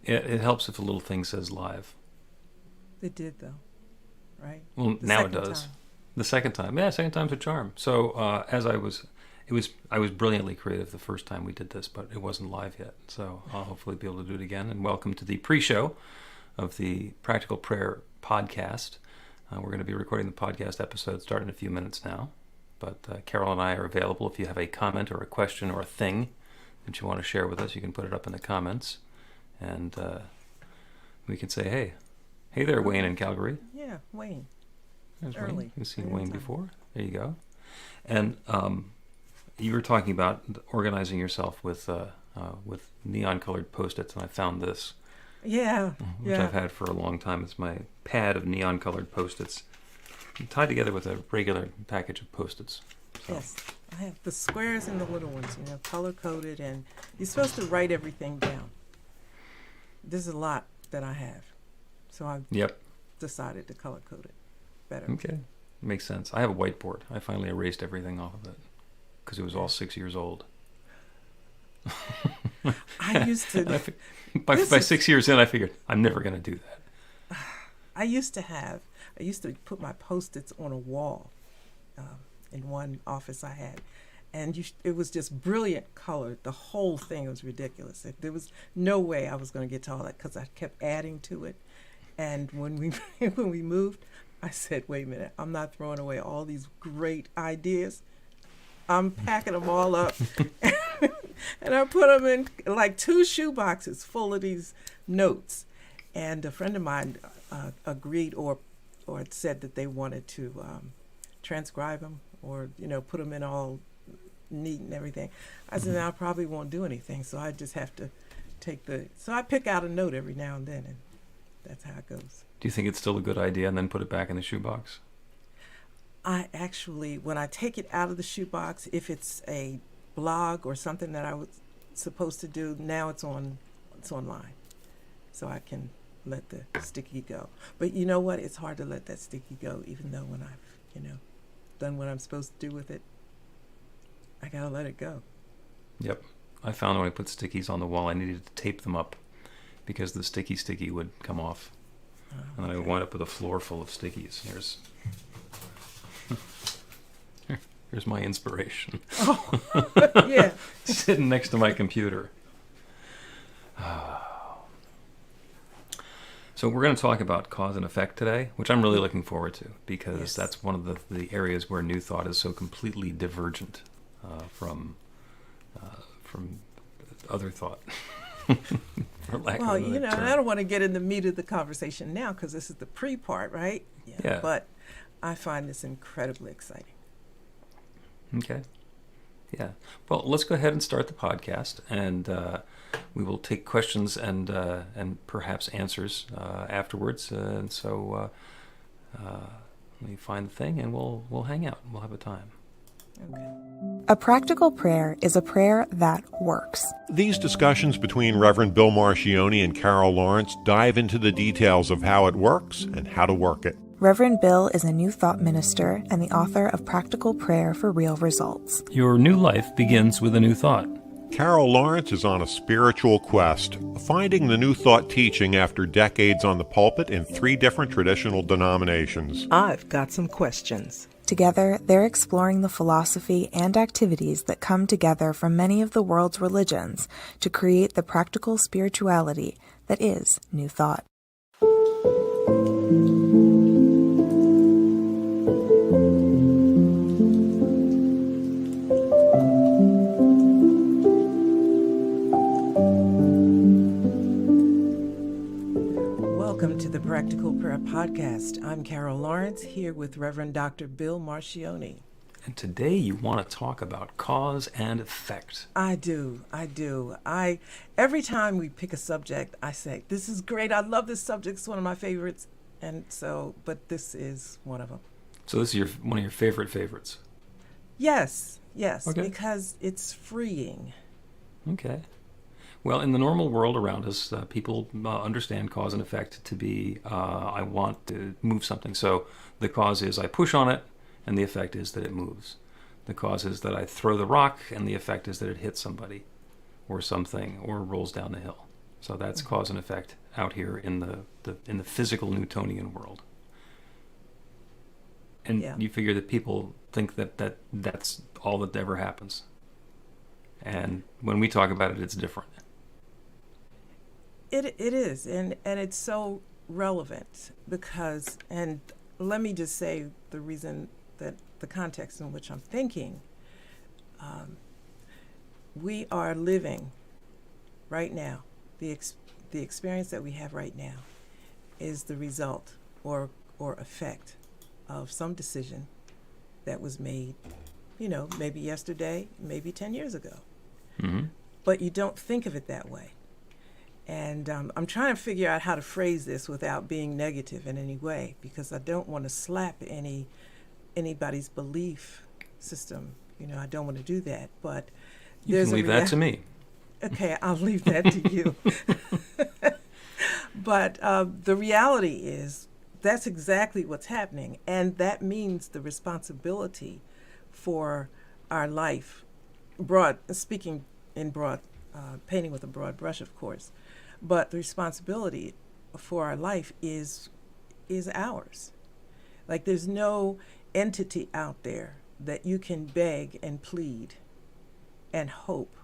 It helps if a little thing says live. It did, though, right? Well, The now it second does. time. The second time, yeah, second time's a charm. So I was brilliantly creative the first time we did this, but it wasn't live yet. So I'll hopefully be able to do it again. And welcome to the pre-show of the Practical Prayer podcast. We're going to be recording the podcast episode starting in a few minutes now. But Carol and I are available if you have a comment or a question or a thing that you want to share with us. You can put it up in the comments, and we can say, hey there, Wayne in Calgary. Yeah, Wayne. There's Early. Wayne. You've seen Early Wayne time. before. There you go. And you were talking about organizing yourself with neon-colored Post-its, and I found this, Yeah, which I've had for a long time. It's my pad of neon-colored Post-its, tied together with a regular package of Post-its. So. Yes. I have the squares and the little ones, color-coded, and you're supposed to write everything down. There's a lot that I have, so I've Yep. decided to color-code it better. Okay. Makes sense. I have a whiteboard. I finally erased everything off of it because it was all 6 years old. I used to... By 6 years in, I figured, I'm never going to do that. I used to put my Post-its on a wall in one office I had. And it was just brilliant color. The whole thing was ridiculous. There was no way I was going to get to all that because I kept adding to it. And when we moved, I said, wait a minute, I'm not throwing away all these great ideas. I'm packing them all up. And I put them in like 2 shoe boxes full of these notes. And a friend of mine agreed or said that they wanted to transcribe them or, put them in all neat and everything. I said, I probably won't do anything, so I just have to so I pick out a note every now and then, and that's how it goes. Do you think it's still a good idea and then put it back in the shoebox? I actually, when I take it out of the shoebox, if it's a blog or something that I was supposed to do, now it's online, so I can let the sticky go. But you know what? It's hard to let that sticky go, even though when I've, done what I'm supposed to do with it, I gotta let it go. Yep. I found when I put stickies on the wall, I needed to tape them up because the sticky would come off. And I wound up with a floor full of stickies. Here's my inspiration. Oh, yeah. Sitting next to my computer. So we're going to talk about cause and effect today, which I'm really looking forward to because that's one of the areas where New Thought is so completely divergent from other thought. For lack of another term. I don't want to get in the meat of the conversation now because this is the pre-part, right? Yeah. But I find this incredibly exciting. Okay. Yeah. Well, let's go ahead and start the podcast, and we will take questions and perhaps answers afterwards. And so let me find the thing, and we'll hang out. We'll have a time. Okay. A practical prayer is a prayer that works. These discussions between Reverend Bill Marchiony and Carol Lawrence dive into the details of how it works and how to work it. Reverend Bill is a New Thought minister and the author of Practical Prayer for Real Results. Your new life begins with a new thought. Carol Lawrence is on a spiritual quest, finding the New Thought teaching after decades on the pulpit in 3 different traditional denominations. I've got some questions. Together, they're exploring the philosophy and activities that come together from many of the world's religions to create the practical spirituality that is New Thought. Welcome to the Practical Prayer Podcast. I'm Carol Lawrence, here with Reverend Dr. Bill Marchiony. And today you want to talk about cause and effect. I do. Every time we pick a subject, I say, this is great. I love this subject. It's one of my favorites. But this is one of them. So this is one of your favorites. Yes, Okay. because it's freeing. Okay. Well, in the normal world around us, people understand cause and effect to be, I want to move something. So the cause is I push on it, and the effect is that it moves. The cause is that I throw the rock, and the effect is that it hits somebody or something or rolls down the hill. So that's cause and effect out here in the physical Newtonian world. And you figure that people think that's all that ever happens. And when we talk about it, it's different. It is, and it's so relevant because, and let me just say the reason that the context in which I'm thinking, we are living right now, the experience that we have right now is the result or effect of some decision that was made, maybe yesterday, maybe 10 years ago. Mm-hmm. But you don't think of it that way. And I'm trying to figure out how to phrase this without being negative in any way, because I don't want to slap anybody's belief system. I don't want to do that. But you can leave that to me. Okay, I'll leave that to you. But the reality is that's exactly what's happening. And that means the responsibility for our life, speaking in broad, painting with a broad brush, of course, but the responsibility for our life is ours. Like there's no entity out there that you can beg and plead and hope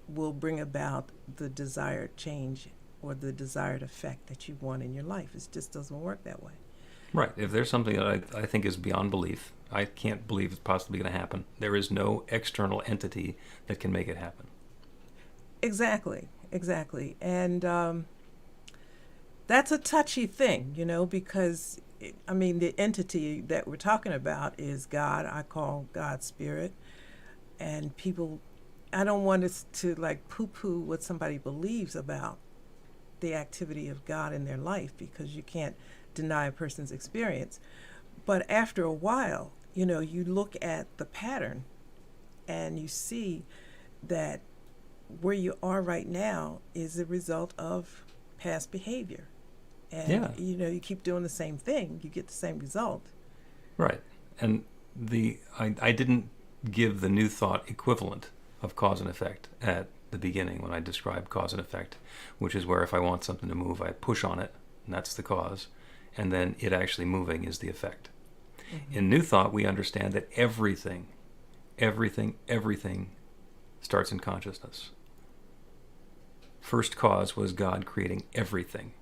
will bring about the desired change or the desired effect that you want in your life. It just doesn't work that way. Right. If there's something that I think is beyond belief, I can't believe it's possibly going to happen. There is no external entity that can make it happen. Exactly. And that's a touchy thing, because, the entity that we're talking about is God. I call God spirit. And people, I don't want us to poo-poo what somebody believes about the activity of God in their life, because you can't deny a person's experience. But after a while, you look at the pattern and you see that where you are right now is a result of past behavior. And, you keep doing the same thing, you get the same result. Right. And I didn't give the new thought equivalent of cause and effect at the beginning when I described cause and effect, which is where if I want something to move, I push on it, and that's the cause, and then it actually moving is the effect. Mm-hmm. In new thought, we understand that everything starts in consciousness. First cause was God creating everything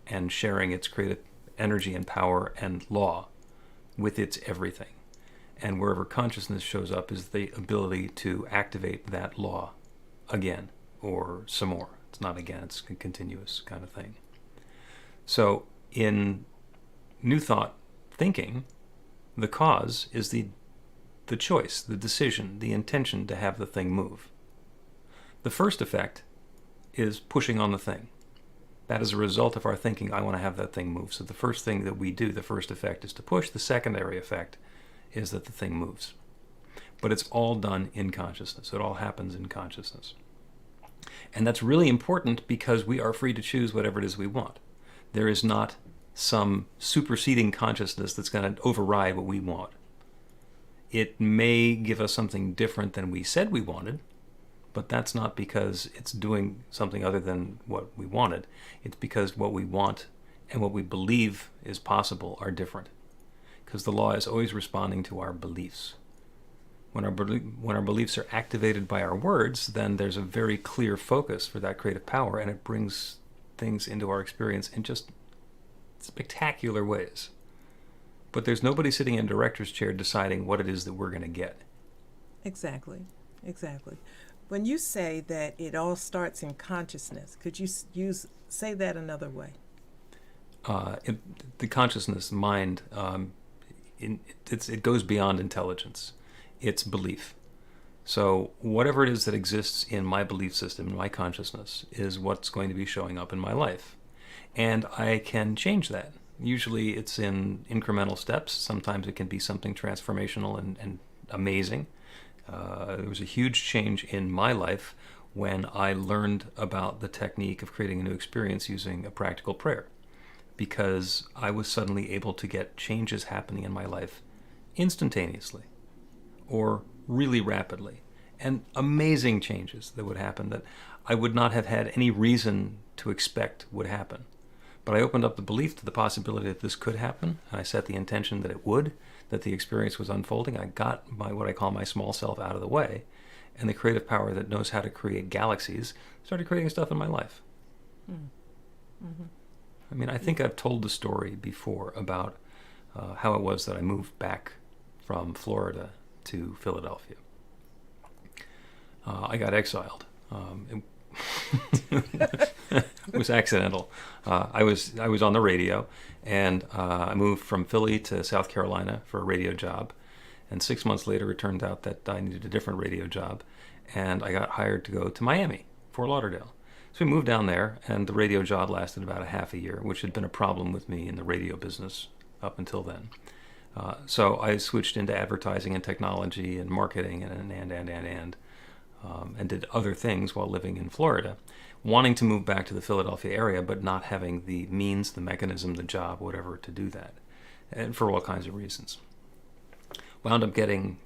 and sharing its creative energy and power and law with its everything. And wherever consciousness shows up is the ability to activate that law again or some more. It's not again, it's a continuous kind of thing. So in new thought thinking, the cause is the choice, the decision, the intention to have the thing move. The first effect is pushing on the thing. That is a result of our thinking, I want to have that thing move. So the first thing that we do, the first effect, is to push. The secondary effect is that the thing moves. But it's all done in consciousness. It all happens in consciousness. And that's really important because we are free to choose whatever it is we want. There is not some superseding consciousness that's going to override what we want. It may give us something different than we said we wanted, but that's not because it's doing something other than what we wanted. It's because what we want and what we believe is possible are different. Because the law is always responding to our beliefs. When our beliefs are activated by our words, then there's a very clear focus for that creative power, and it brings things into our experience in just spectacular ways. But there's nobody sitting in a director's chair deciding what it is that we're going to get. Exactly. When you say that it all starts in consciousness, could you say that another way? The consciousness, mind, it goes beyond intelligence. It's belief. So whatever it is that exists in my belief system, in my consciousness, is what's going to be showing up in my life. And I can change that. Usually it's in incremental steps. Sometimes it can be something transformational and amazing. There was a huge change in my life when I learned about the technique of creating a new experience using a practical prayer, because I was suddenly able to get changes happening in my life instantaneously or really rapidly, and amazing changes that would happen that I would not have had any reason to expect would happen. But I opened up the belief to the possibility that this could happen, and I set the intention that it would, that the experience was unfolding. I got what I call my small self out of the way, and the creative power that knows how to create galaxies started creating stuff in my life. Mm-hmm. I mean, I think I've told the story before about how it was that I moved back from Florida to Philadelphia. I got exiled. It was accidental. I was on the radio, and I moved from Philly to South Carolina for a radio job. And 6 months later, it turned out that I needed a different radio job, and I got hired to go to Miami, Fort Lauderdale. So we moved down there, and the radio job lasted about a half a year, which had been a problem with me in the radio business up until then. So I switched into advertising and technology and marketing and did other things while living in Florida, wanting to move back to the Philadelphia area, but not having the means, the mechanism, the job, whatever, to do that, and for all kinds of reasons. Wound up getting,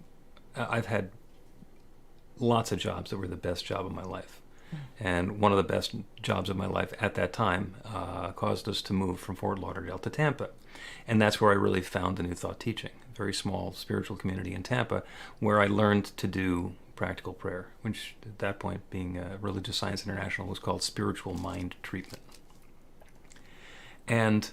I've had lots of jobs that were the best job of my life. And one of the best jobs of my life at that time caused us to move from Fort Lauderdale to Tampa. And that's where I really found the New Thought teaching, a very small spiritual community in Tampa, where I learned to do practical prayer, which at that point, being Religious Science International, was called spiritual mind treatment. And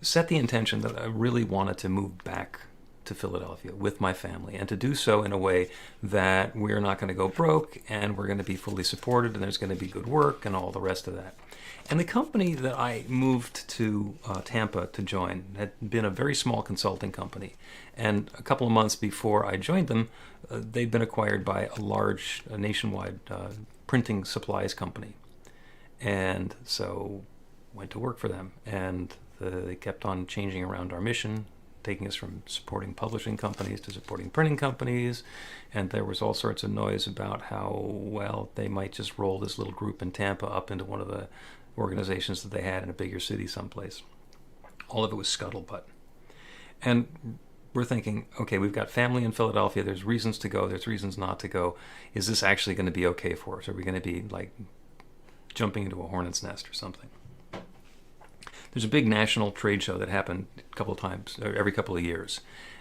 set the intention that I really wanted to move back to Philadelphia with my family, and to do so in a way that we're not going to go broke, and we're going to be fully supported, and there's going to be good work and all the rest of that. And the company that I moved to Tampa to join had been a very small consulting company. And a couple of months before I joined them, they'd been acquired by a large nationwide printing supplies company. And so went to work for them. And they kept on changing around our mission, taking us from supporting publishing companies to supporting printing companies. And there was all sorts of noise about how, well, they might just roll this little group in Tampa up into one of the organizations that they had in a bigger city someplace. All of it was scuttlebutt. And we're thinking, okay, we've got family in Philadelphia. There's reasons to go. There's reasons not to go. Is this actually going to be okay for us? Are we going to be like jumping into a hornet's nest or something? There's a big national trade show that happened a couple of times, every couple of years.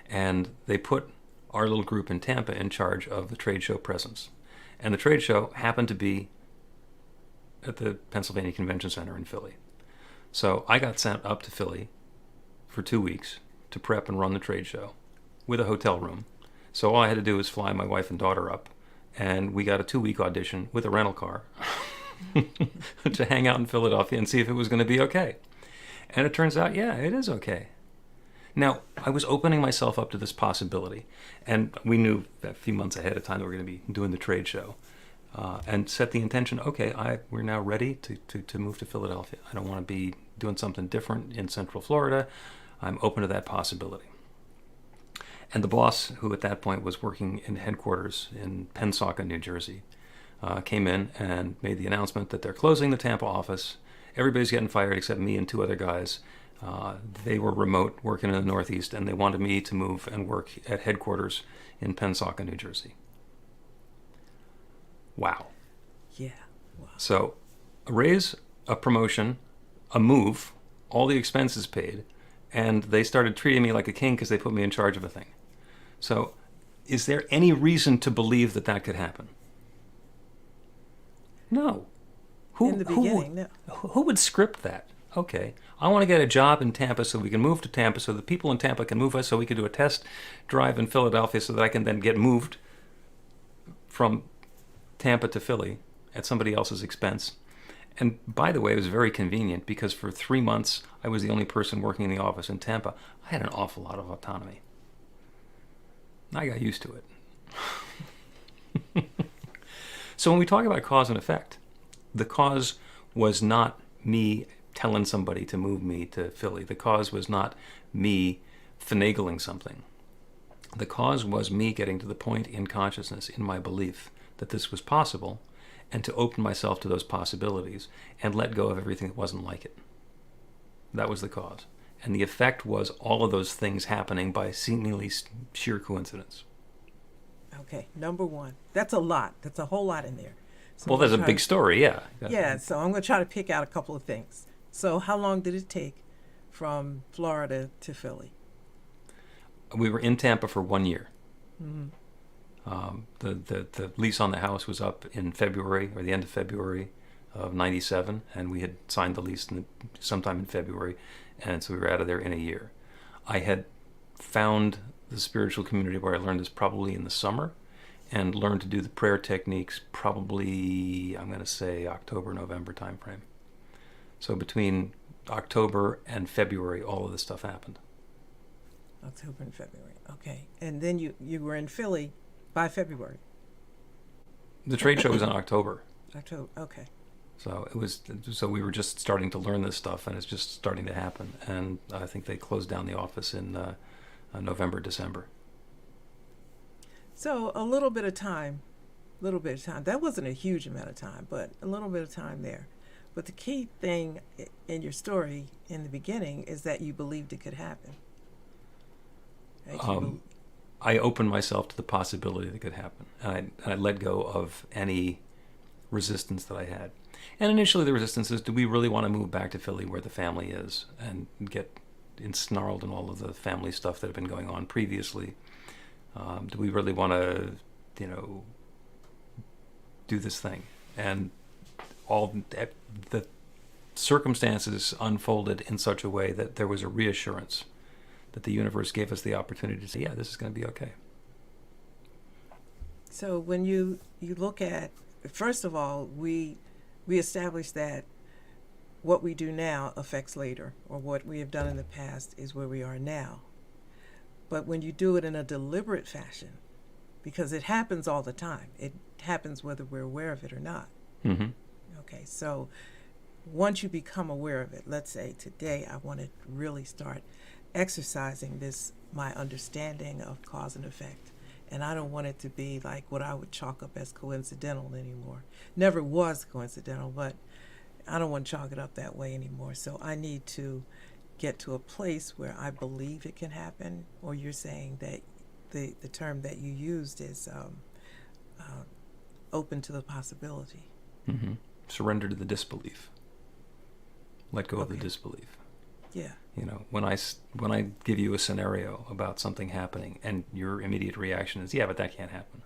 And they put our little group in Tampa in charge of the trade show presence. And the trade show happened to be at the Pennsylvania Convention Center in Philly. So I got sent up to Philly for 2 weeks to prep and run the trade show with a hotel room. So all I had to do was fly my wife and daughter up, and we got a 2-week audition with a rental car to hang out in Philadelphia and see if it was going to be okay. And it turns out, yeah, it is okay. Now, I was opening myself up to this possibility, and we knew a few months ahead of time that we were going to be doing the trade show. And set the intention, okay, we're now ready to move to Philadelphia. I don't want to be doing something different in Central Florida. I'm open to that possibility. And the boss, who at that point was working in headquarters in Pensacola, New Jersey, came in and made the announcement that they're closing the Tampa office. Everybody's getting fired except me and 2 other guys. They were remote, working in the Northeast, and they wanted me to move and work at headquarters in Pensacola, New Jersey. Wow. Yeah. Wow. So a raise, a promotion, a move, all the expenses paid, and they started treating me like a king because they put me in charge of a thing. So is there any reason to believe that that could happen? No. In the beginning, no. Who would script that? Okay, I want to get a job in Tampa so we can move to Tampa so the people in Tampa can move us so we can do a test drive in Philadelphia so that I can then get moved from Tampa to Philly at somebody else's expense. And by the way, it was very convenient because for 3 months I was the only person working in the office in Tampa. I had an awful lot of autonomy. I got used to it. So when we talk about cause and effect, the cause was not me telling somebody to move me to Philly. The cause was not me finagling something. The cause was me getting to the point in consciousness, in my belief, that this was possible, and to open myself to those possibilities and let go of everything that wasn't like it. That was the cause. And the effect was all of those things happening by seemingly sheer coincidence. Okay, number one. That's a lot. That's a whole lot in there. So Well, I'm there's a gonna big try- story, yeah. Yeah, so I'm going to try to pick out a couple of things. So how long did it take from Florida to Philly? We were in Tampa for 1 year. Mm-hmm. The lease on the house was up in February, or the end of February of '97, and we had signed the lease sometime in February, and so we were out of there in a year. I had found the spiritual community where I learned this probably in the summer, and learned to do the prayer techniques probably, I'm going to say, October, November timeframe. So between October and February, all of this stuff happened. October and February. Okay. And then you were in Philly by February. The trade show was in October. October. Okay. So we were just starting to learn this stuff, and it's just starting to happen. And I think they closed down the office in November, December. So a little bit of time. That wasn't a huge amount of time, but a little bit of time there. But the key thing in your story in the beginning is that you believed it could happen. Right? I opened myself to the possibility that it could happen. And I let go of any resistance that I had. And initially the resistance is, do we really want to move back to Philly where the family is and get ensnarled in all of the family stuff that had been going on previously? Do we really want to, do this thing? And all the circumstances unfolded in such a way that there was a reassurance that the universe gave us the opportunity to say, yeah, this is going to be okay. So when you look at, first of all, we established that what we do now affects later, or what we have done in the past is where we are now. But when you do it in a deliberate fashion, because it happens all the time, it happens whether we're aware of it or not. Mm-hmm. Okay, so once you become aware of it, let's say today I want to really start exercising my understanding of cause and effect. And I don't want it to be like what I would chalk up as coincidental anymore. Never was coincidental, but I don't want to chalk it up that way anymore. So I need to get to a place where I believe it can happen, or you're saying that the term that you used is open to the possibility. Mm-hmm. Surrender to the disbelief. Let go of the disbelief. Yeah. When I give you a scenario about something happening and your immediate reaction is, yeah, but that can't happen.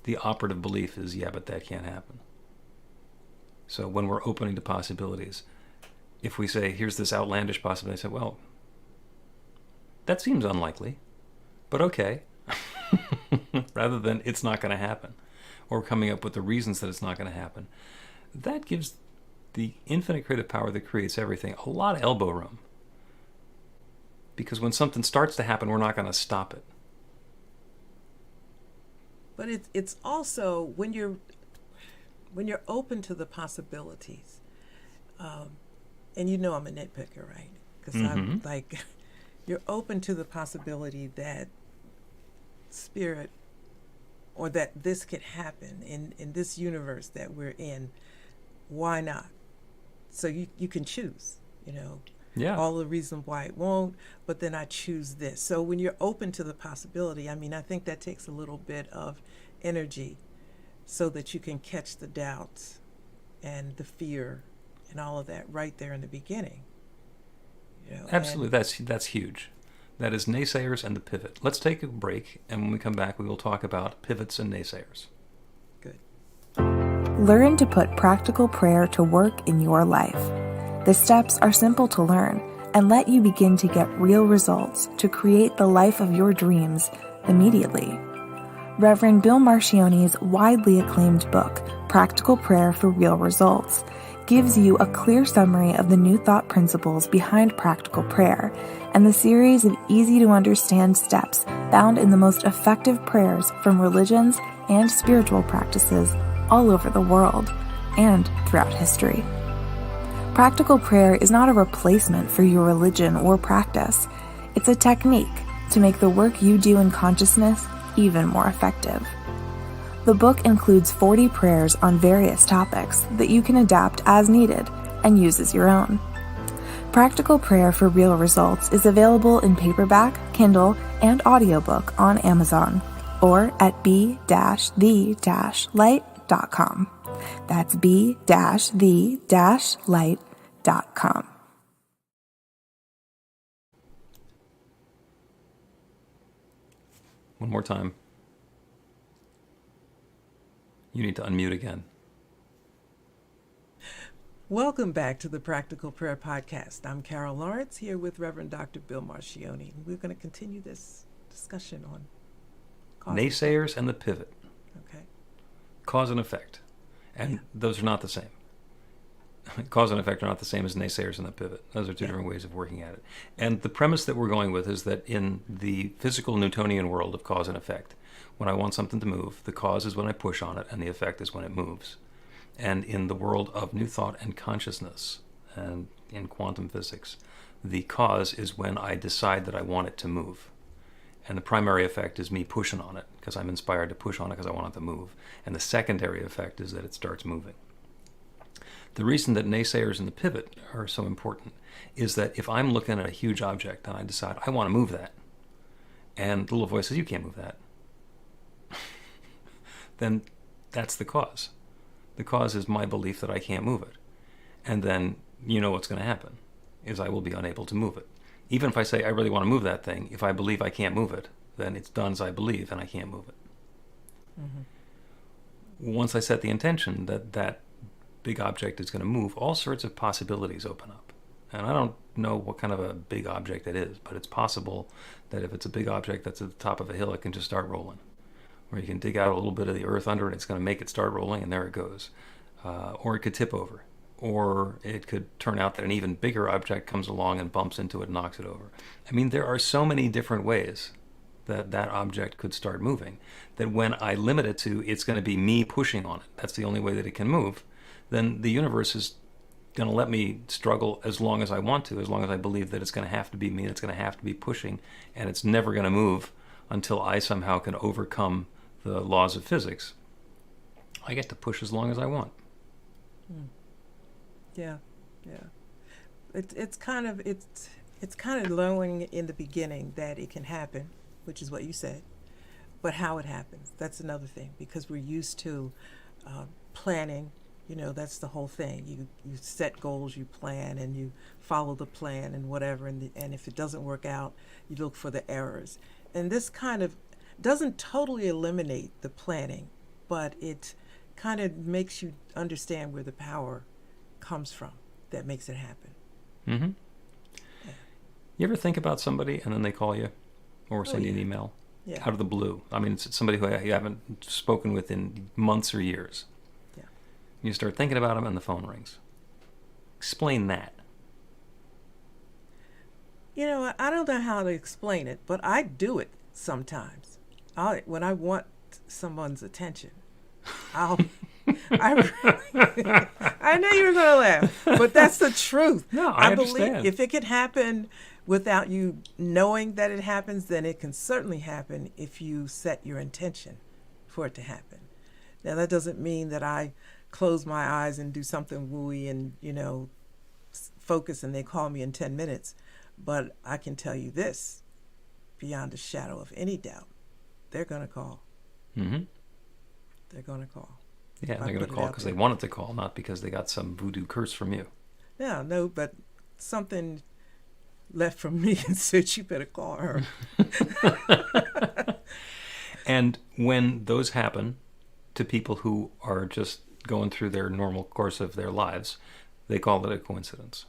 The operative belief is, yeah, but that can't happen. So when we're opening to possibilities, if we say, here's this outlandish possibility, I say, well, that seems unlikely, but okay. Rather than it's not going to happen, or coming up with the reasons that it's not going to happen. That gives the infinite creative power that creates everything a lot of elbow room. Because when something starts to happen, we're not going to stop it. But it's also when you're open to the possibilities, and I'm a nitpicker, right? Because I'm like, you're open to the possibility that spirit, or that this could happen in this universe that we're in. Why not? So you can choose, Yeah. all the reasons why it won't, but then I choose this. So when you're open to the possibility, I think that takes a little bit of energy so that you can catch the doubts and the fear and all of that right there in the beginning. Absolutely. That's huge. That is naysayers and the pivot. Let's take a break, and when we come back, we will talk about pivots and naysayers. Good. Learn to put practical prayer to work in your life. The steps are simple to learn and let you begin to get real results to create the life of your dreams immediately. Reverend Bill Marchiony's widely acclaimed book, Practical Prayer for Real Results, gives you a clear summary of the New Thought principles behind practical prayer and the series of easy-to-understand steps found in the most effective prayers from religions and spiritual practices all over the world and throughout history. Practical prayer is not a replacement for your religion or practice. It's a technique to make the work you do in consciousness even more effective. The book includes 40 prayers on various topics that you can adapt as needed and use as your own. Practical Prayer for Real Results is available in paperback, Kindle, and audiobook on Amazon, or at be-the-light.com. That's be-the-light.com. One more time. You need to unmute again. Welcome back to the Practical Prayer Podcast. I'm Carol Lawrence here with Reverend Dr. Bill Marchiony. We're going to continue this discussion on Naysayers and the pivot. Okay. Cause and effect. And those are not the same. Cause and effect are not the same as naysayers and the pivot. Those are two different ways of working at it. And the premise that we're going with is that in the physical Newtonian world of cause and effect, when I want something to move, the cause is when I push on it and the effect is when it moves. And in the world of new thought and consciousness, and in quantum physics, the cause is when I decide that I want it to move. And the primary effect is me pushing on it, because I'm inspired to push on it because I want it to move. And the secondary effect is that it starts moving. The reason that naysayers and the pivot are so important is that if I'm looking at a huge object and I decide I want to move that, and the little voice says, you can't move that, then that's the cause. The cause is my belief that I can't move it. And then you know what's going to happen, is I will be unable to move it. Even if I say I really want to move that thing, if I believe I can't move it, then it's done as I believe and I can't move it. Mm-hmm. Once I set the intention that that big object is going to move, all sorts of possibilities open up. And I don't know what kind of a big object it is, but it's possible that if it's a big object that's at the top of a hill, it can just start rolling. Or you can dig out a little bit of the earth under it, it's going to make it start rolling, and there it goes. Or it could tip over. Or it could turn out that an even bigger object comes along and bumps into it and knocks it over. I mean, there are so many different ways that that object could start moving that when I limit it to it's going to be me pushing on it, that's the only way that it can move, then the universe is going to let me struggle as long as I want to, as long as I believe that it's going to have to be me, it's going to have to be pushing, and it's never going to move until I somehow can overcome the laws of physics. I get to push as long as I want. Yeah. It's kind of learning in the beginning that it can happen, which is what you said, but how it happens, that's another thing, because we're used to planning. You know, that's the whole thing. You set goals, you plan, and you follow the plan and whatever, and if it doesn't work out, you look for the errors. And this kind of doesn't totally eliminate the planning, but it kind of makes you understand where the power comes from that makes it happen. Mm-hmm. Yeah. You ever think about somebody and then they call you or send you an email out of the blue? I mean, it's somebody who you haven't spoken with in months or years. Yeah. You start thinking about them and the phone rings. Explain that. You know, I don't know how to explain it, but I do it sometimes. When I want someone's attention, I know you were going to laugh, but that's the truth. No, I believe understand. if it could happen without you knowing that it happens, then it can certainly happen if you set your intention for it to happen. Now, that doesn't mean that I close my eyes and do something wooey and, focus and they call me in 10 minutes. But I can tell you this, beyond a shadow of any doubt, they're going to call. Mm-hmm. They're going to call. Yeah, they're going to call because they wanted to call, not because they got some voodoo curse from you. No, but something left from me and said, you better call her. And when those happen to people who are just going through their normal course of their lives, they call it a coincidence.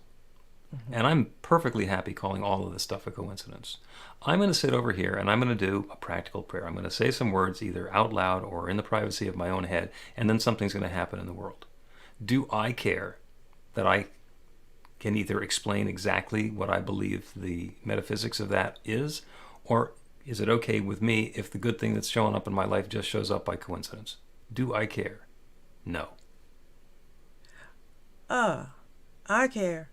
Mm-hmm. And I'm perfectly happy calling all of this stuff a coincidence. I'm going to sit over here and I'm going to do a practical prayer. I'm going to say some words either out loud or in the privacy of my own head, and then something's going to happen in the world. Do I care that I can either explain exactly what I believe the metaphysics of that is, or is it okay with me if the good thing that's showing up in my life just shows up by coincidence? Do I care? No. I care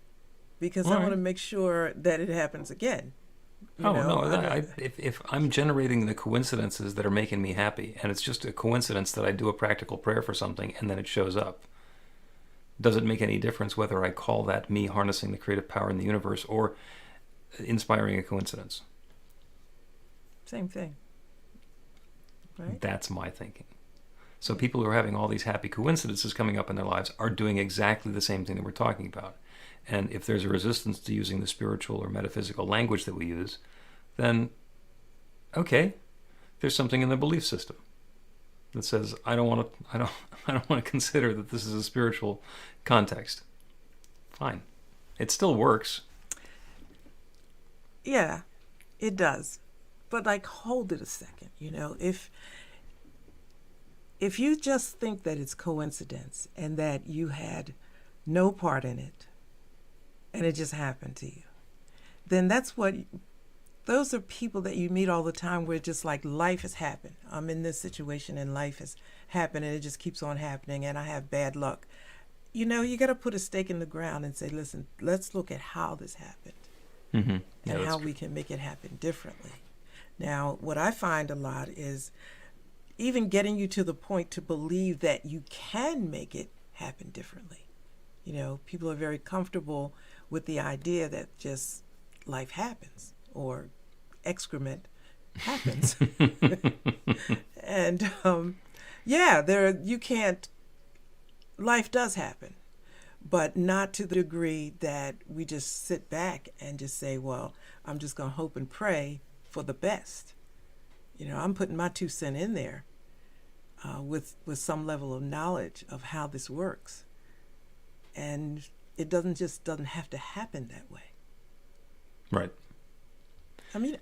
because I want to make sure that it happens again. If I'm generating the coincidences that are making me happy, and it's just a coincidence that I do a practical prayer for something and then it shows up, does it make any difference whether I call that me harnessing the creative power in the universe or inspiring a coincidence? Same thing. Right. That's my thinking. So people who are having all these happy coincidences coming up in their lives are doing exactly the same thing that we're talking about. And if there's a resistance to using the spiritual or metaphysical language that we use, then, okay, there's something in the belief system that says, I don't want to consider that this is a spiritual context. Fine. It still works. Yeah, it does. But like, hold it a second. If you just think that it's coincidence and that you had no part in it and it just happened to you, then those are people that you meet all the time where just like life has happened. I'm in this situation and life has happened and it just keeps on happening and I have bad luck. You got to put a stake in the ground and say, listen, let's look at how this happened and how we can make it happen differently. Now, what I find a lot is even getting you to the point to believe that you can make it happen differently. People are very comfortable with the idea that just life happens or excrement happens. And life does happen, but not to the degree that we just sit back and just say, well, I'm just going to hope and pray for the best. I'm putting my 2 cents in there with some level of knowledge of how this works. And it doesn't have to happen that way. Right. I mean,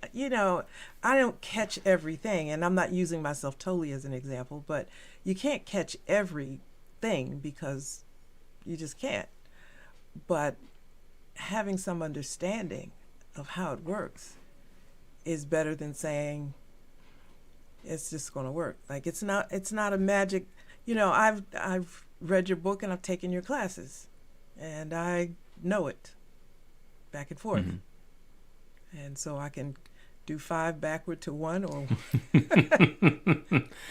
I don't catch everything, and I'm not using myself totally as an example, but you can't catch everything because you just can't. But having some understanding of how it works is better than saying it's just going to work. Like it's not a magic. I've read your book and I've taken your classes, and I know it back and forth. And so I can do 5 backward to 1 or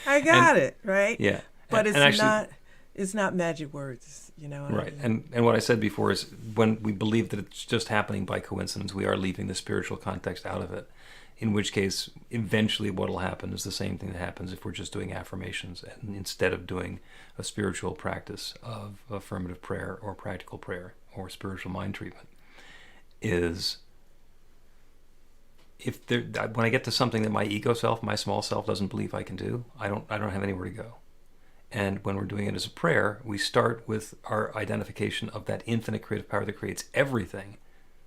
I got it, right? Yeah. But it's not magic words, Right. I mean? And what I said before is when we believe that it's just happening by coincidence, we are leaving the spiritual context out of it. In which case, eventually what will happen is the same thing that happens if we're just doing affirmations and instead of doing a spiritual practice of affirmative prayer or practical prayer or spiritual mind treatment is when I get to something that my ego self, my small self doesn't believe I can do, I don't have anywhere to go. And when we're doing it as a prayer, we start with our identification of that infinite creative power that creates everything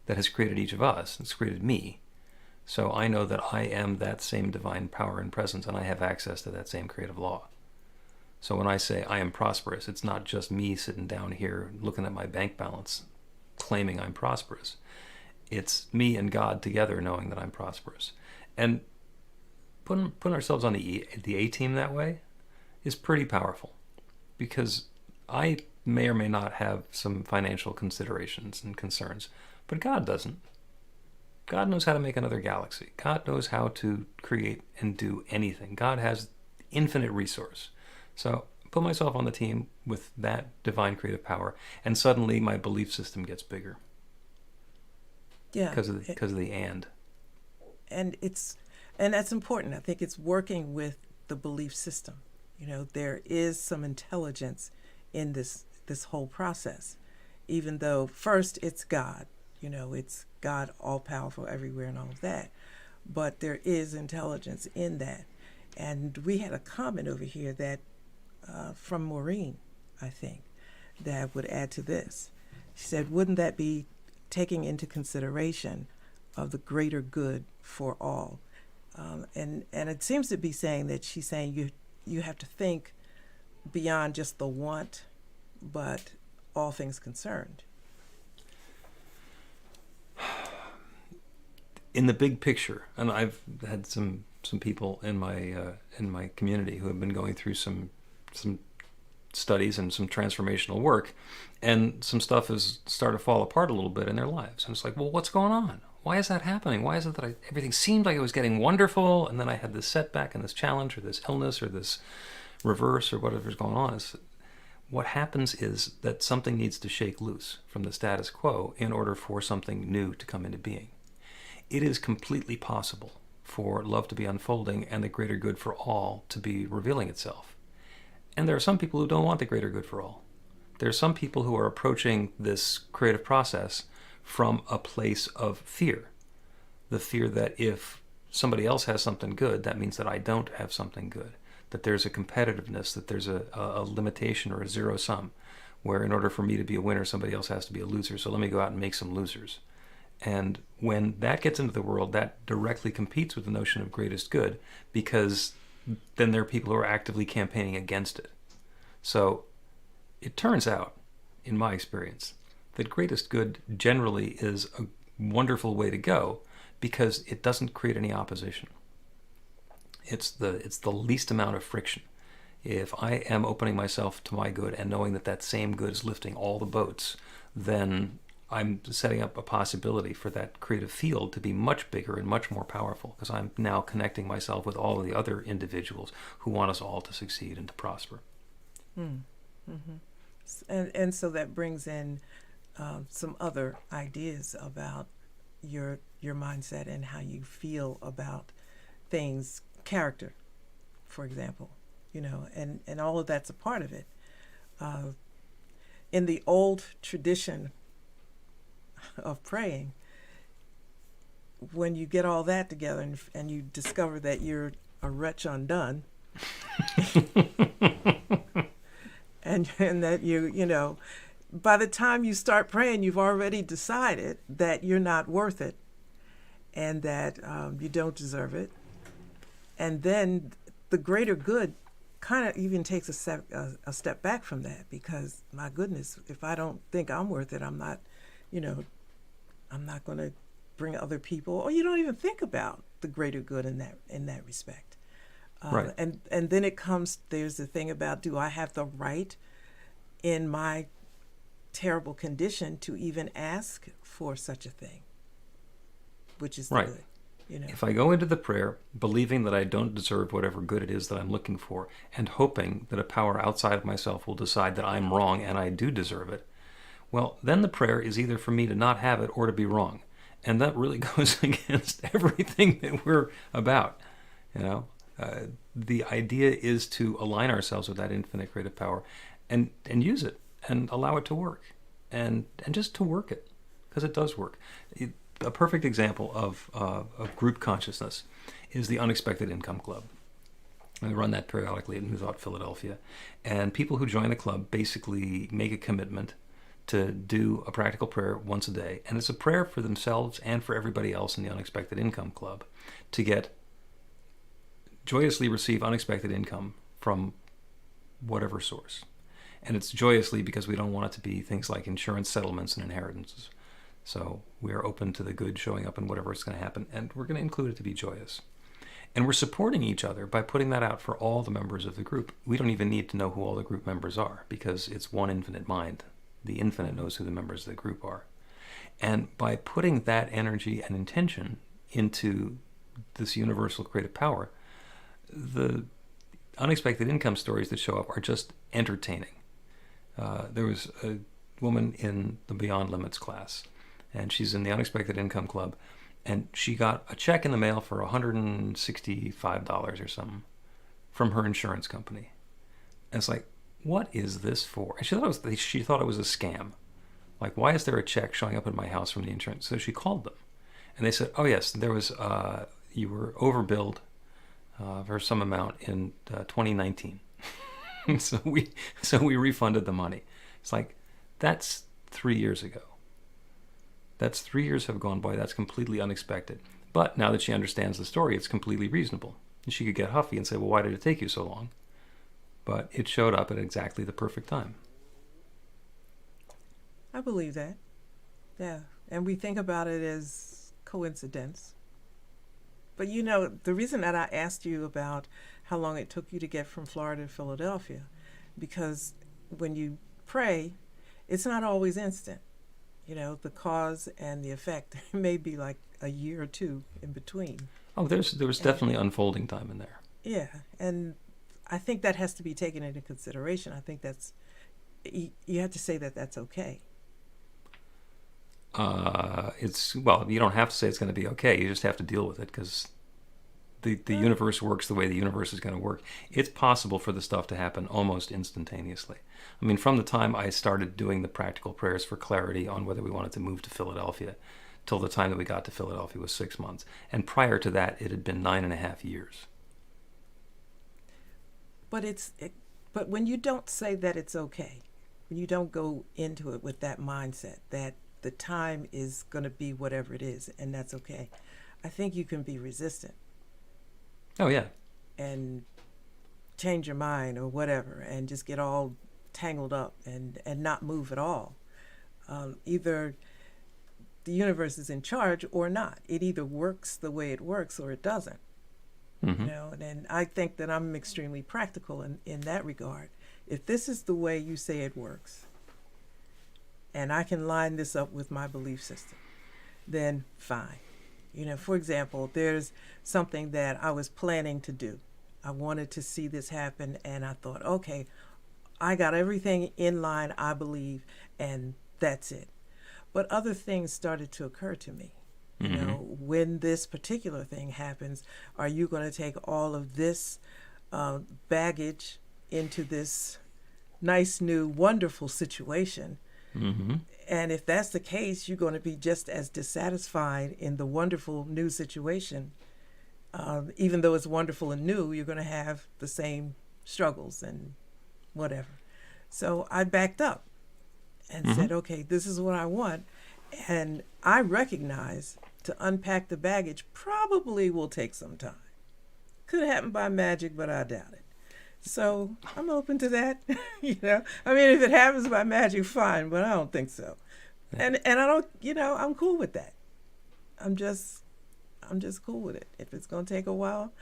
that has created each of us. It's created me. So I know that I am that same divine power and presence, and I have access to that same creative law. So when I say I am prosperous, it's not just me sitting down here looking at my bank balance, claiming I'm prosperous. It's me and God together knowing that I'm prosperous. And putting ourselves on the A team that way is pretty powerful, because I may or may not have some financial considerations and concerns, but God doesn't. God knows how to make another galaxy. God knows how to create and do anything. God has infinite resource. So put myself on the team with that divine creative power, and suddenly my belief system gets bigger. Yeah. Because of the and. And that's important. I think it's working with the belief system. There is some intelligence in this whole process, even though first it's God. It's God all-powerful everywhere and all of that. But there is intelligence in that. And we had a comment over here that from Maureen, I think, that would add to this. She said, wouldn't that be taking into consideration of the greater good for all? And it seems to be saying that she's saying you have to think beyond just the want, but all things concerned. In the big picture, and I've had some people in my community who have been going through some studies and some transformational work, and some stuff has started to fall apart a little bit in their lives. And it's like, well, what's going on? Why is that happening? Why is it that everything seemed like it was getting wonderful, and then I had this setback and this challenge or this illness or this reverse or whatever's going on? What happens is that something needs to shake loose from the status quo in order for something new to come into being. It is completely possible for love to be unfolding and the greater good for all to be revealing itself. And there are some people who don't want the greater good for all. There are some people who are approaching this creative process from a place of fear. The fear that if somebody else has something good, that means that I don't have something good. That there's a competitiveness, that there's a limitation or a zero sum, where in order for me to be a winner, somebody else has to be a loser. So let me go out and make some losers. And when that gets into the world, that directly competes with the notion of greatest good, because then there are people who are actively campaigning against it. So it turns out, in my experience, that greatest good generally is a wonderful way to go because it doesn't create any opposition. It's the least amount of friction. If I am opening myself to my good and knowing that that same good is lifting all the boats, then I'm setting up a possibility for that creative field to be much bigger and much more powerful, because I'm now connecting myself with all of the other individuals who want us all to succeed and to prosper. Mm-hmm. And so that brings in some other ideas about your mindset and how you feel about things, character, for example, and all of that's a part of it. In the old tradition of praying, when you get all that together and you discover that you're a wretch undone, and that by the time you start praying, you've already decided that you're not worth it and that you don't deserve it. And then the greater good kind of even takes a step back from that, because my goodness, if I don't think I'm worth it, I'm not going to bring other people, or you don't even think about the greater good in that respect. Right. And then there's the thing about, do I have the right in my terrible condition to even ask for such a thing, which is right. good. If I go into the prayer believing that I don't deserve whatever good it is that I'm looking for, and hoping that a power outside of myself will decide that I'm wrong and I do deserve it, well, then the prayer is either for me to not have it or to be wrong. And that really goes against everything that we're about. The idea is to align ourselves with that infinite creative power and use it and allow it to work, and just to work it, because it does work. A perfect example of group consciousness is the Unexpected Income Club. We run that periodically in New Thought, Philadelphia. And people who join the club basically make a commitment to do a practical prayer once a day. And it's a prayer for themselves and for everybody else in the Unexpected Income Club to joyously receive unexpected income from whatever source. And it's joyously because we don't want it to be things like insurance settlements and inheritances. So we are open to the good showing up in whatever is going to happen, and we're going to include it to be joyous. And we're supporting each other by putting that out for all the members of the group. We don't even need to know who all the group members are, because it's one infinite mind. The infinite knows who the members of the group are. And by putting that energy and intention into this universal creative power, the unexpected income stories that show up are just entertaining. There was a woman in the Beyond Limits class, and she's in the Unexpected Income Club, and she got a check in the mail for $165 or something from her insurance company. And it's like, what is this for? And she thought it was a scam. Like, why is there a check showing up at my house from the insurance? So she called them, and they said, oh yes, there was you were overbilled for some amount in 2019. so we refunded the money. It's like, that's 3 years ago. That's 3 years have gone by. That's completely unexpected. But now that she understands the story, it's completely reasonable. And she could get huffy and say, well, why did it take you so long? But it showed up at exactly the perfect time. I believe that. Yeah. And we think about it as coincidence. But the reason that I asked you about how long it took you to get from Florida to Philadelphia, because when you pray, it's not always instant. The cause and the effect may be like a year or two in between. Oh, there was definitely unfolding time in there. Yeah, and I think that has to be taken into consideration. I think you have to say that that's okay. You don't have to say it's going to be okay. You just have to deal with it, because the universe works the way the universe is going to work, it's possible for the stuff to happen almost instantaneously. I mean, from the time I started doing the practical prayers for clarity on whether we wanted to move to Philadelphia till the time that we got to Philadelphia was 6 months. And prior to that, it had been 9.5 years. But when you don't say that it's okay, when you don't go into it with that mindset that the time is going to be whatever it is, and that's okay, I think you can be resistant. Oh, yeah. And change your mind or whatever, and just get all tangled up and not move at all. Either the universe is in charge or not. It either works the way it works or it doesn't. Mm-hmm. You know, and I think that I'm extremely practical in that regard. If this is the way you say it works, and I can line this up with my belief system, then fine. You know, for example, there's something that I was planning to do. I wanted to see this happen, and I thought, okay, I got everything in line, I believe, and that's it. But other things started to occur to me. You know, when this particular thing happens, are you going to take all of this baggage into this nice, new, wonderful situation? Mm-hmm. And if that's the case, you're going to be just as dissatisfied in the wonderful new situation. Even though it's wonderful and new, you're going to have the same struggles and whatever. So I backed up and said, okay, this is what I want. And I recognize to unpack the baggage probably will take some time. Could happen by magic, but I doubt it. So I'm open to that. You know, I mean, if it happens by magic, fine, but I don't think so. And I don't, you know, I'm cool with that. I'm just cool with it. If it's going to take a while,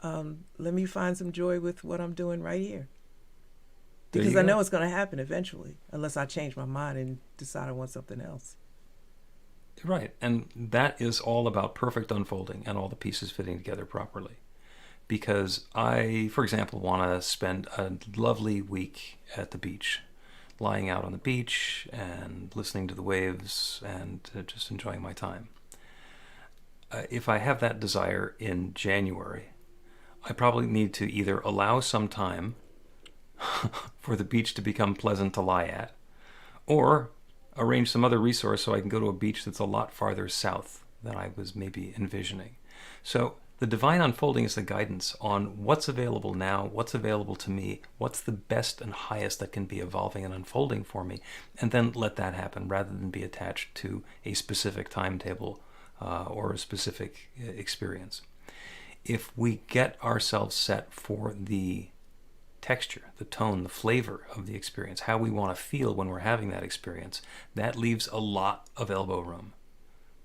let me find some joy with what I'm doing right here. Because I know it's going to happen eventually, unless I change my mind and decide I want something else. Right. And that is all about perfect unfolding and all the pieces fitting together properly. Because I, for example, want to spend a lovely week at the beach, lying out on the beach and listening to the waves and just enjoying my time. If I have that desire in January, I probably need to either allow some time for the beach to become pleasant to lie at, or arrange some other resource so I can go to a beach that's a lot farther south than I was maybe envisioning. So the divine unfolding is the guidance on what's available now, what's available to me, what's the best and highest that can be evolving and unfolding for me, and then let that happen rather than be attached to a specific timetable or a specific experience. If we get ourselves set for the texture, the tone, the flavor of the experience, how we want to feel when we're having that experience, that leaves a lot of elbow room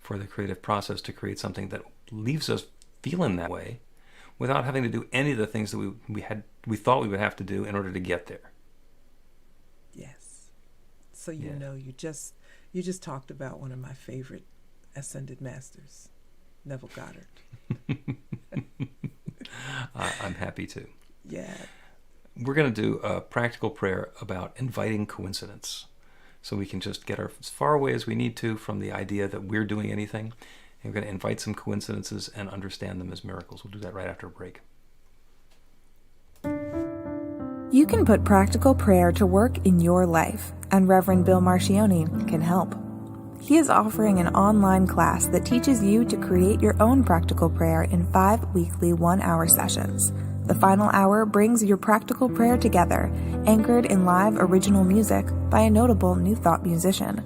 for the creative process to create something that leaves us feeling that way without having to do any of the things that we thought we would have to do in order to get there. Yes. So you know, you just talked about one of my favorite ascended masters, Neville Goddard. I'm happy to. Yeah. We're going to do a practical prayer about inviting coincidence. So we can just get as far away as we need to from the idea that we're doing anything. And we're going to invite some coincidences and understand them as miracles. We'll do that right after a break. You can put practical prayer to work in your life, and Reverend Bill Marchiony can help. He is offering an online class that teaches you to create your own practical prayer in 5 weekly 1-hour sessions. The final hour brings your practical prayer together, anchored in live original music by a notable New Thought musician.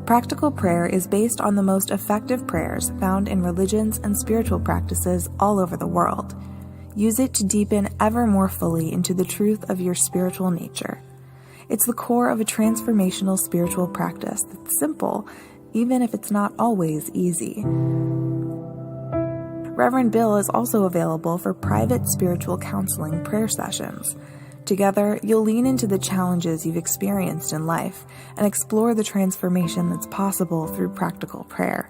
Practical prayer is based on the most effective prayers found in religions and spiritual practices all over the world. Use it to deepen ever more fully into the truth of your spiritual nature. It's the core of a transformational spiritual practice that's simple, even if it's not always easy. Reverend Bill is also available for private spiritual counseling prayer sessions. Together, you'll lean into the challenges you've experienced in life and explore the transformation that's possible through practical prayer.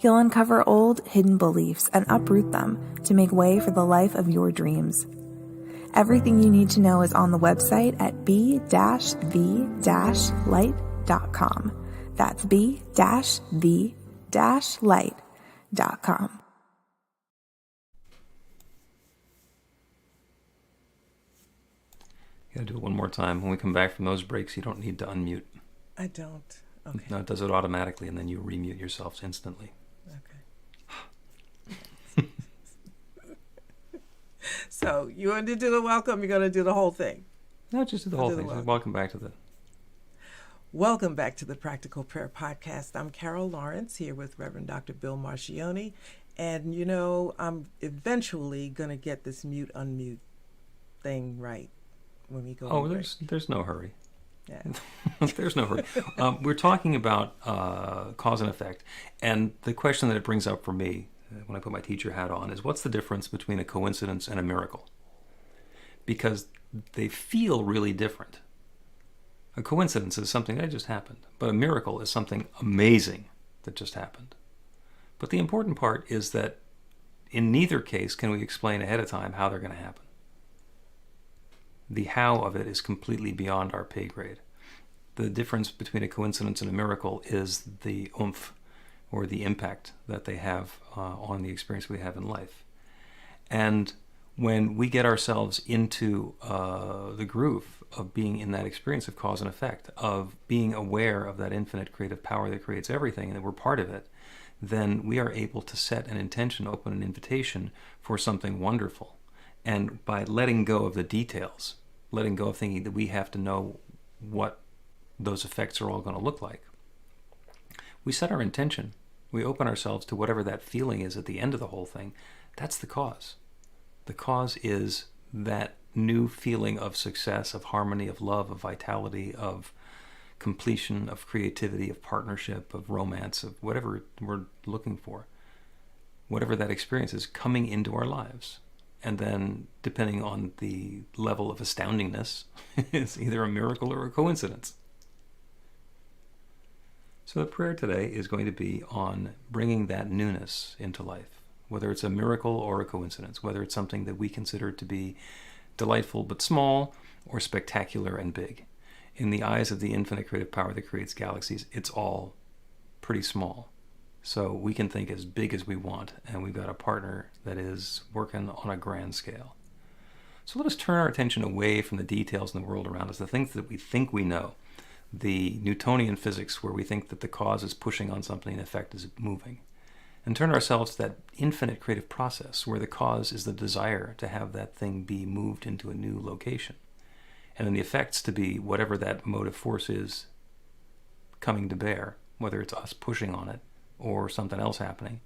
You'll uncover old, hidden beliefs and uproot them to make way for the life of your dreams. Everything you need to know is on the website at b-v-light.com. That's b-v-light.com. Gotta do it one more time. When we come back from those breaks, you don't need to unmute. I don't. Okay. No, it does it automatically, and then you remute yourselves instantly. Okay. So you want to do the welcome? You're going to do the whole thing. No, just do the whole thing. Welcome back to the... Welcome back to the Practical Prayer Podcast. I'm Carol Lawrence here with Reverend Dr. Bill Marchiony. And, you know, I'm eventually going to get this mute-unmute thing right when we go. Oh, there's no hurry. Yeah. There's no hurry. We're talking about cause and effect. And the question that it brings up for me when I put my teacher hat on is, what's the difference between a coincidence and a miracle? Because they feel really different. A coincidence is something that just happened, but a miracle is something amazing that just happened. But the important part is that in neither case can we explain ahead of time how they're going to happen. The how of it is completely beyond our pay grade. The difference between a coincidence and a miracle is the oomph or the impact that they have on the experience we have in life. And when we get ourselves into the groove of being in that experience of cause and effect, of being aware of that infinite creative power that creates everything and that we're part of it, then we are able to set an intention, open an invitation for something wonderful. And by letting go of the details, letting go of thinking that we have to know what those effects are all going to look like, we set our intention. We open ourselves to whatever that feeling is at the end of the whole thing. That's the cause. The cause is that new feeling of success, of harmony, of love, of vitality, of completion, of creativity, of partnership, of romance, of whatever we're looking for. Whatever that experience is coming into our lives. And then, depending on the level of astoundingness, it's either a miracle or a coincidence. So the prayer today is going to be on bringing that newness into life, whether it's a miracle or a coincidence, whether it's something that we consider to be delightful but small, or spectacular and big. In the eyes of the infinite creative power that creates galaxies, it's all pretty small. So we can think as big as we want, and we've got a partner that is working on a grand scale. So let us turn our attention away from the details in the world around us, the things that we think we know, the Newtonian physics where we think that the cause is pushing on something and the effect is moving, and turn ourselves to that infinite creative process where the cause is the desire to have that thing be moved into a new location, and then the effects to be whatever that motive force is coming to bear, whether it's us pushing on it or something else happening.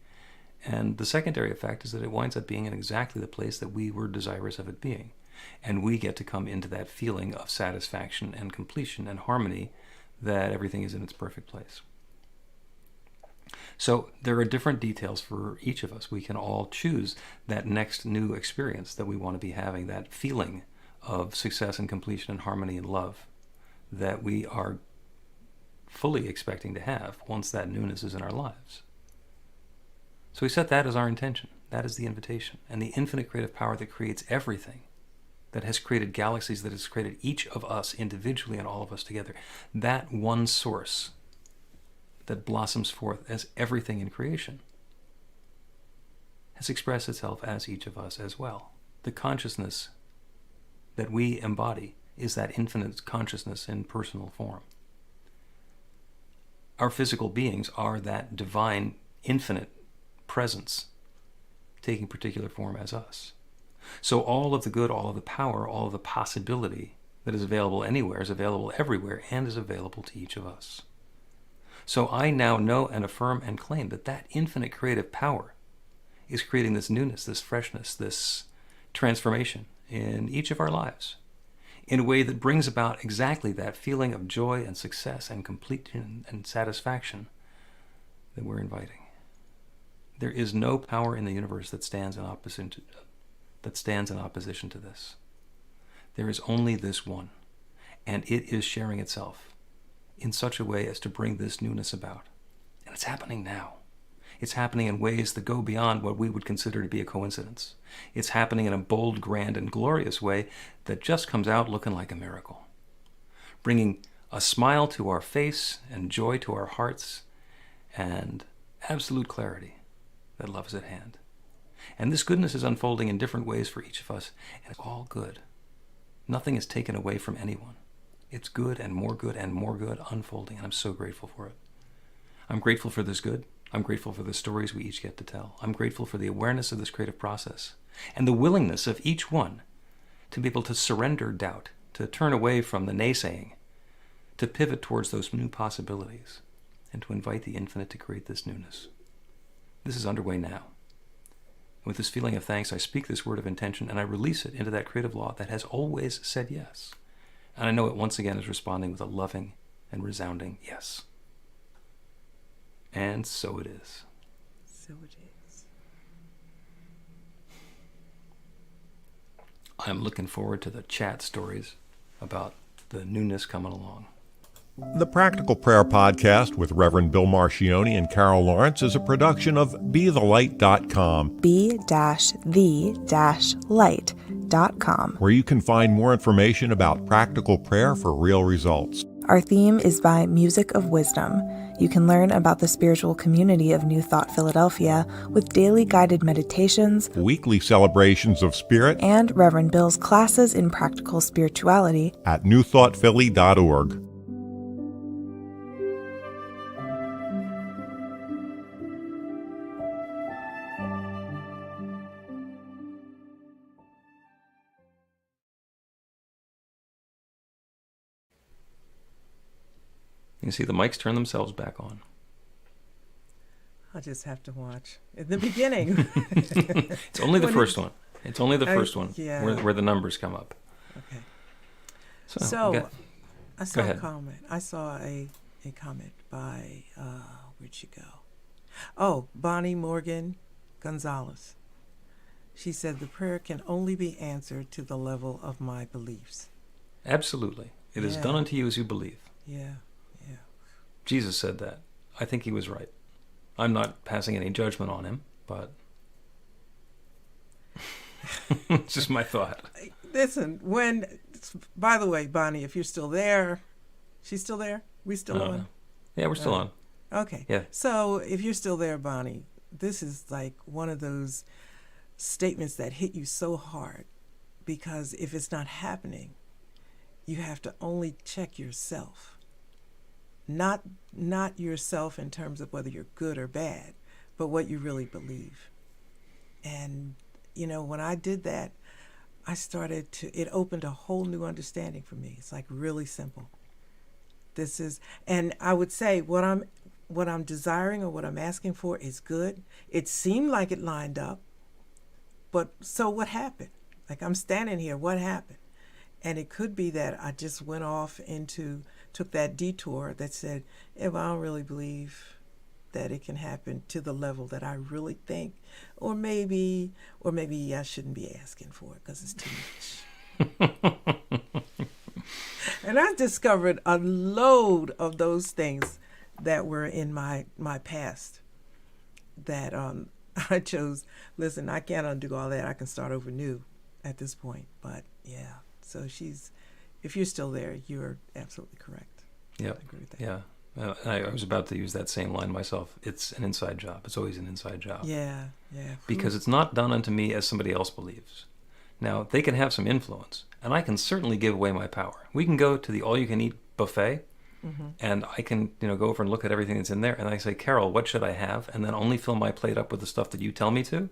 And the secondary effect is that it winds up being in exactly the place that we were desirous of it being. And we get to come into that feeling of satisfaction and completion and harmony that everything is in its perfect place. So there are different details for each of us. We can all choose that next new experience that we want to be having, that feeling of success and completion and harmony and love that we are fully expecting to have once that newness is in our lives. So we set that as our intention. That is the invitation. And the infinite creative power that creates everything, that has created galaxies, that has created each of us individually and all of us together, that one source that blossoms forth as everything in creation has expressed itself as each of us as well. The consciousness that we embody is that infinite consciousness in personal form. Our physical beings are that divine, infinite presence taking particular form as us. So all of the good, all of the power, all of the possibility that is available anywhere is available everywhere and is available to each of us. So I now know and affirm and claim that that infinite creative power is creating this newness, this freshness, this transformation in each of our lives in a way that brings about exactly that feeling of joy and success and completion and satisfaction that we're inviting. There is no power in the universe that stands in opposition to this. There is only this one, and it is sharing itself in such a way as to bring this newness about. And it's happening now. It's happening in ways that go beyond what we would consider to be a coincidence. It's happening in a bold, grand, and glorious way that just comes out looking like a miracle, bringing a smile to our face and joy to our hearts and absolute clarity that love is at hand. And this goodness is unfolding in different ways for each of us, and it's all good. Nothing is taken away from anyone. It's good and more good and more good unfolding, and I'm so grateful for it. I'm grateful for this good. I'm grateful for the stories we each get to tell. I'm grateful for the awareness of this creative process and the willingness of each one to be able to surrender doubt, to turn away from the naysaying, to pivot towards those new possibilities, and to invite the infinite to create this newness. This is underway now. With this feeling of thanks, I speak this word of intention and I release it into that creative law that has always said yes. And I know it once again is responding with a loving and resounding yes. And so it is. So it is. I'm looking forward to the chat stories about the newness coming along. The Practical Prayer Podcast with Reverend Bill Marchiony and Carol Lawrence is a production of BeTheLight.com, be-the-light.com, where you can find more information about practical prayer for real results. Our theme is by Music of Wisdom. You can learn about the spiritual community of New Thought Philadelphia with daily guided meditations, Weekly celebrations of spirit, and Reverend Bill's classes in practical spirituality at newthoughtphilly.org. You can see the mics turn themselves back on. I'll just have to watch. In the beginning. It's only the first one. It's only the first one yeah. where the numbers come up. Okay. So I saw a ahead. comment. I saw a comment by, where'd she go? Oh, Bonnie Morgan Gonzalez. She said, the prayer can only be answered to the level of my beliefs. Absolutely. It is done unto you as you believe. Yeah. Jesus said that. I think he was right. I'm not passing any judgment on him, but it's just my thought. Listen, by the way, Bonnie, if you're still there, she's still there? We still on? Yeah, we're still on. Okay. Yeah. So if you're still there, Bonnie, this is like one of those statements that hit you so hard, because if it's not happening, you have to only check yourself. Not yourself in terms of whether you're good or bad, but what you really believe. And, when I did that, it opened a whole new understanding for me. It's like really simple. And I would say what I'm desiring or what I'm asking for is good. It seemed like it lined up, but so what happened? Like, I'm standing here, what happened? And it could be that I just went off took that detour that said, if I don't really believe that it can happen to the level that I really think, or maybe I shouldn't be asking for it because it's too much. And I discovered a load of those things that were in my past that I chose, listen, I can't undo all that. I can start over new at this point. But yeah, so if you're still there, you're absolutely correct. Yeah, I agree with that. yeah. I was about to use that same line myself. It's an inside job. It's always an inside job. Yeah. Because it's not done unto me as somebody else believes. Now, they can have some influence, and I can certainly give away my power. We can go to the all-you-can-eat buffet, and I can go over and look at everything that's in there, and I say, Carol, what should I have? And then only fill my plate up with the stuff that you tell me to,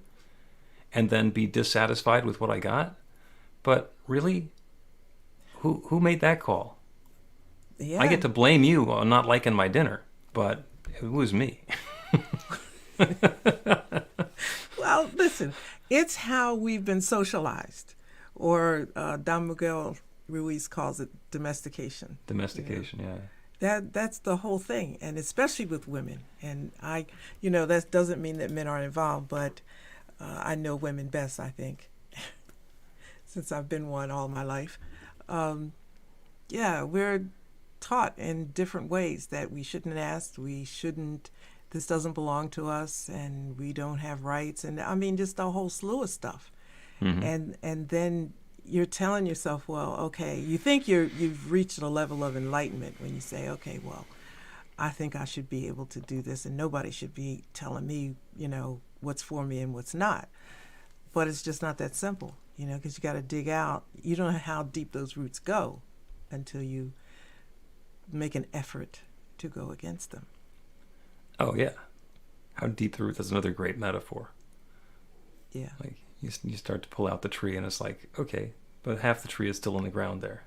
and then be dissatisfied with what I got. But really, who made that call? Yeah. I get to blame you on not liking my dinner, but it was me. Well, listen, it's how we've been socialized, or Don Miguel Ruiz calls it domestication. Domestication, yeah. That's the whole thing, and especially with women. And that doesn't mean that men aren't involved, but I know women best, I think, since I've been one all my life. We're taught in different ways that we shouldn't ask, this doesn't belong to us, and we don't have rights, and I mean just a whole slew of stuff. And then you're telling yourself, well, okay, you think you've reached a level of enlightenment when you say, okay, well, I think I should be able to do this, and nobody should be telling me, what's for me and what's not. But it's just not that simple. you know, because you got to dig out. You don't know how deep those roots go until you make an effort to go against them. Oh, yeah. How deep the roots, that's another great metaphor. Yeah. Like you start to pull out the tree and it's like, okay, but half the tree is still in the ground there.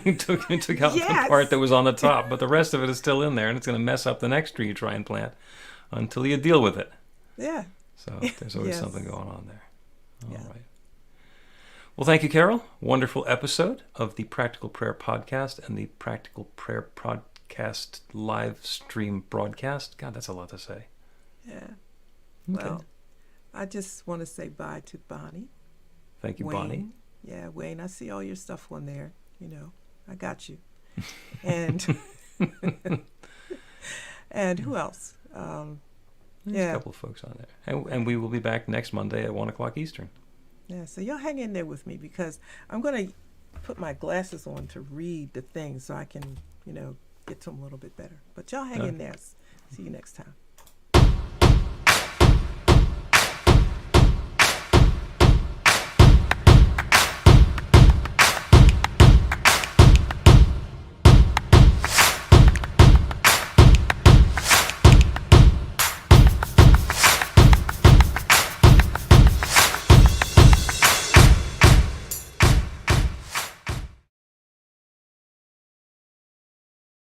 you took out the part that was on the top, but the rest of it is still in there, and it's going to mess up the next tree you try and plant until you deal with it. Yeah. So there's always something going on there. All right. Well, thank you, Carol. Wonderful episode of the Practical Prayer Podcast and the Practical Prayer Podcast live stream broadcast. God, that's a lot to say. Yeah. Okay. Well, I just want to say bye to Bonnie. Thank you, Wayne. Bonnie. Yeah, Wayne, I see all your stuff on there. You know, I got you. And and who else? There's a couple of folks on there. And we will be back next Monday at 1 o'clock Eastern. Yeah, so y'all hang in there with me, because I'm going to put my glasses on to read the things so I can, you know, get to them a little bit better. But y'all hang in there. See you next time.